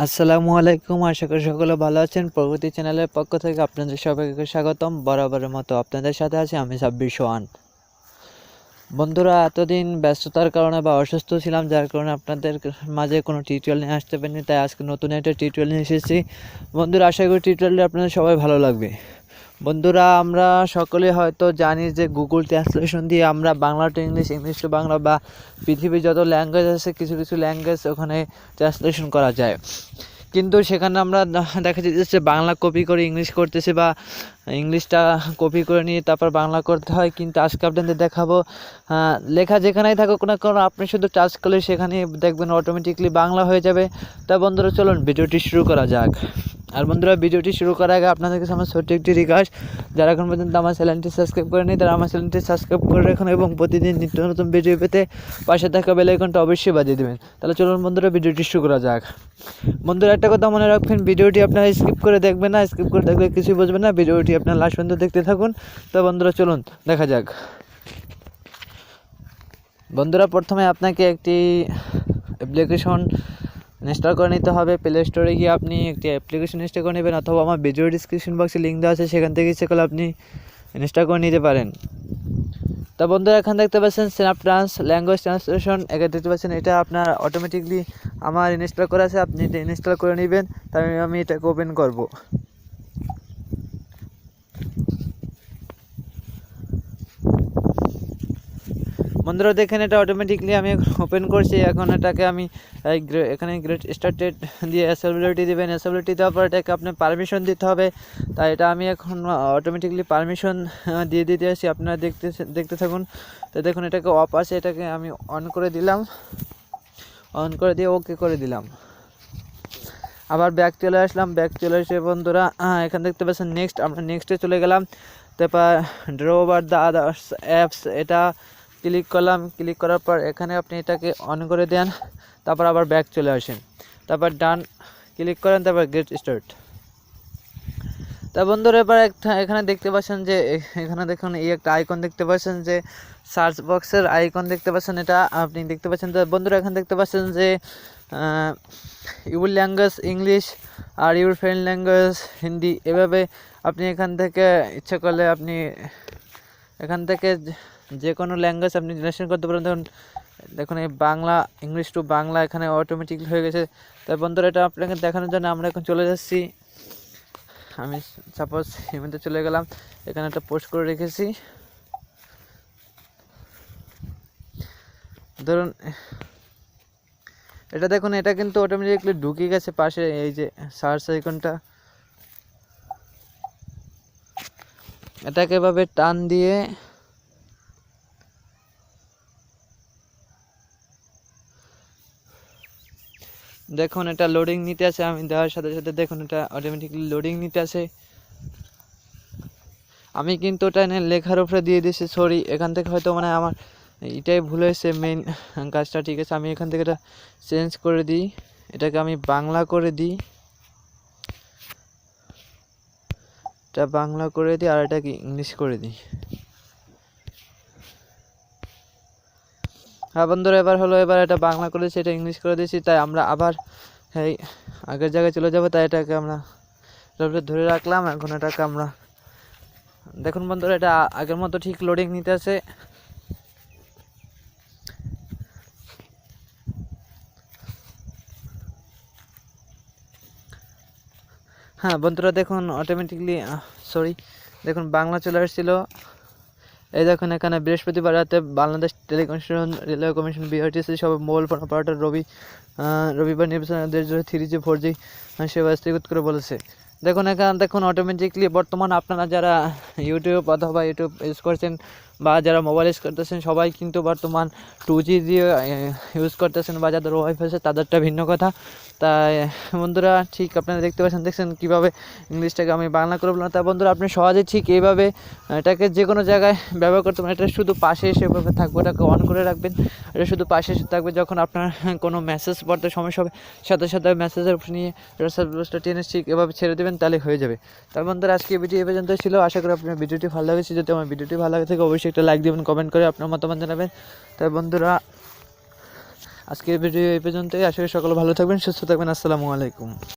আসসালামু আলাইকুম, আশা করি সকলে ভালো আছেন। প্রগতি চ্যানেলের পক্ষ থেকে আপনাদের সবাইকে স্বাগতম। বরাবরের মতো আপনাদের সাথে আছি আমি 26 বন্ধুরা, এতদিন ব্যস্ততার কারণে বা অসুস্থ ছিলাম, যার কারণে আপনাদের মাঝে কোনো টিউটোরিয়াল নিয়ে আসতে পারিনি। তাই আজকে নতুন একটা টিউটোরিয়াল নিয়ে এসেছি। বন্ধুরা, আশা করি টিউটোরিয়ালটি আপনাদের সবাই ভালো লাগবে। বন্ধুরা, আমরা সকলে হয়তো জানি যে গুগল ট্রান্সলেশন দিয়ে আমরা Bangla to English, English to Bangla বা পৃথিবীর যত ল্যাঙ্গুয়েজ আছে কিছু কিছু ল্যাঙ্গুয়েজ ওখানে ট্রান্সলেশন করা যায়। কিন্তু সেখানে আমরা দেখা যাচ্ছে বাংলা কপি করে ইংলিশ করতেছি বা ইংলিশটা কপি করে নিয়ে তারপর বাংলা করতে হয়। কিন্তু আজকে আপনাদের দেখাবো লেখা যেখানেই থাকুক না কারণ আপনি শুধু টাচ করলে সেখানে দেখবেন অটোমেটিকলি বাংলা হয়ে যাবে। তা বন্ধুরা, চলুন ভিডিওটি শুরু করা যাক। আর বন্ধুরা, ভিডিওটি শুরু করার আগে আপনাদের কাছে আমার ছোট্ট একটি রিকোয়েস্ট, যারা এখন পর্যন্ত আমার চ্যানেলটি সাবস্ক্রাইব করেনি তারা আমার চ্যানেলটি সাবস্ক্রাইব করে রাখুন এবং প্রতিদিন নিত্য নতুন ভিডিও পেতে পাশে থাকা বেল আইকনটা অবশ্যই বাজিয়ে দেবেন। তাহলে চলুন বন্ধুরা, ভিডিওটি শুরু করা যাক। বন্ধুরা, একটা কথা মনে রাখবেন, ভিডিওটি আপনারা স্কিপ করে দেখবেন না। স্কিপ করে দেখলে কিছুই বুঝবেন না। ভিডিওটি আপনারা লাস্ট পর্যন্ত দেখতে থাকুন। তো বন্ধুরা, চলুন দেখা যাক। বন্ধুরা, প্রথমে আপনাকে একটি অ্যাপ্লিকেশন ইনস্টল করে নিতে হবে। প্লে স্টোরে গিয়ে আপনি একটি অ্যাপ্লিকেশন ইনস্টল করে নেবেন, অথবা আমার ভিডিও ডিসক্রিপশন বক্সে লিঙ্ক দেওয়া আছে, সেখান থেকে ইচ্ছে করলে আপনি ইনস্টল করে নিতে পারেন। তা বন্ধুরা, এখানে দেখতে পাচ্ছেন স্ন্যাপ ল্যাঙ্গুয়েজ ট্রান্সলেশন, এখানে দেখতে পাচ্ছেন এটা আপনার অটোমেটিকলি আমার ইনস্টল করা আছে। আপনি এটা ইনস্টল করে নেবেন। তাই আমি এটাকে ওপেন করব। বন্ধুরা, দেখেন এটা অটোমেটিকলি আমি ওপেন করছি। এখন এটাকে আমি এখানে গ্রেট স্টার্টেড দিয়ে অ্যাসেবিলিটি দেবেন। অ্যাসেবিলিটি দেওয়ার পর এটাকে আপনি পারমিশন দিতে হবে। তাই এটা আমি এখন অটোমেটিকলি পারমিশন দিয়ে দিতে আসি। আপনারা দেখতে থাকুন। তো দেখুন, এটাকে অফ আছে, এটাকে আমি অন করে দিলাম। অন করে দিয়ে ওকে করে দিলাম। আবার ব্যাক চলে আসলাম। ব্যাক চলে এসে বন্ধুরা এখানে দেখতে পাচ্ছেন নেক্সট, আমরা নেক্সটে চলে গেলাম। তারপর draw over the others apps, এটা ক্লিক করলাম। ক্লিক করার পর এখানে আপনি এটাকে অন করে দেন। তারপর আবার ব্যাক চলে আসেন। তারপর ডান ক্লিক করেন। তারপর গেট স্টার্ট। তা বন্ধুরা, এবার এখানে দেখতে পাচ্ছেন যে এখানে দেখুন এই একটা আইকন দেখতে পাচ্ছেন যে সার্চ বক্সের আইকন দেখতে পাচ্ছেন, এটা আপনি দেখতে পাচ্ছেন। তো বন্ধুরা, এখানে দেখতে পাচ্ছেন যে ইউর ল্যাঙ্গুয়েজ ইংলিশ আর ইউর ফ্রেন্ড ল্যাঙ্গুয়েজ হিন্দি, এভাবে আপনি এখান থেকে ইচ্ছা করলে আপনি এখান থেকে যে কোনো ল্যাঙ্গুয়েজ আপনি জেনারেশন করতে পারেন। দেখুন এই বাংলা, ইংলিশ টু বাংলা এখানে অটোমেটিকলি হয়ে গেছে। তাই বন্ধুরা, এটা আপনাকে দেখানোর জন্য আমরা এখন চলে যাচ্ছি। আমি সাপোজ ইমেতে চলে গেলাম, এখানে একটা পোস্ট করে রেখেছি। ধরুন এটা দেখুন, এটা কিন্তু অটোমেটিকলি ঢুকে গেছে পাশে এই যে সার্চ আইকনটা। এটাকে এভাবে টান দিয়ে দেখুন এটা লোডিং নিতে আছে। আমি দেওয়ার সাথে সাথে দেখুন এটা অটোমেটিকলি লোডিং নিতে আছে। আমি কিন্তু ওটা লেখার উপরে দিয়ে দিয়েছি, সরি, এখান থেকে হয়তো মানে আমার এটাই ভুল হয়েছে মেইন কাজটা। ঠিক আছে, আমি এখান থেকে এটা চেঞ্জ করে দিই, এটাকে আমি বাংলা করে দিই। এটা বাংলা করে দিই আর এটাকে ইংলিশ করে দিই। হ্যাঁ বন্ধুরা, এবার এটা বাংলা করেছি, এটা ইংলিশ করে দিয়েছি। তাই আমরা আবার এই আগের জায়গায় চলে যাব। তাই এটাকে আমরা ধরে রাখলাম। এখন এটাকে আমরা দেখুন বন্ধুরা, এটা আগের মতো ঠিক লোডিং নিতে আছে। হ্যাঁ বন্ধুরা, দেখুন অটোমেটিকলি সরি, দেখুন বাংলা চলে আসছিল। এই দেখুন এখানে বৃহস্পতিবার রাতে Bangladesh telecommunication railway commission BRTC সব মোবাইল ফোন অপারেটর রবিবার নির্বাচনের 3G 4G সেবা স্থগিত করে বলেছে। দেখুন এখানে দেখুন অটোমেটিকলি বর্তমান আপনারা যারা ইউটিউব অথবা ইউটিউব ইউজ করছেন বা যারা মোবাইল ইউজ করতেছেন সবাই কিন্তু বর্তমান 2G দিয়ে ইউজ করতেছেন, বা যাদের ওয়াইফাই আছে তাদেরটা ভিন্ন কথা। তাই বন্ধুরা, ঠিক আপনারা দেখছেন কীভাবে ইংলিশটাকে আমি বাংলা করে বললাম। তা বন্ধুরা, আপনি সহজে ঠিক এইভাবে এটাকে যে কোনো জায়গায় ব্যবহার করতে পারেন। এটা শুধু পাশে এসেভাবে থাকবে, এটাকে অন করে রাখবেন। এটা শুধু পাশে এসে থাকবে, যখন আপনার কোনো মেসেজ পড়তে সমস্যা হবে সাথে সাথে মেসেজের উপর নিয়ে সাবস্ক্রাইবটা টেনে ঠিক এভাবে ছেড়ে দেবেন, তাহলে হয়ে যাবে। তার বন্ধুরা, আজকে ভিডিও এই পর্যন্ত ছিল। আশা করি আপনার ভিডিওটি ভালো লেগেছে। যদি আমার ভিডিওটি ভালো লাগে থাকে অবশ্যই একটা লাইক দেবেন, কমেন্ট করে আপনার মতামত জানাবেন। তাই বন্ধুরা, আজকের ভিডিও এই পর্যন্তই। আশা করি সকলে ভালো থাকবেন, সুস্থ থাকবেন। আসসালামু আলাইকুম।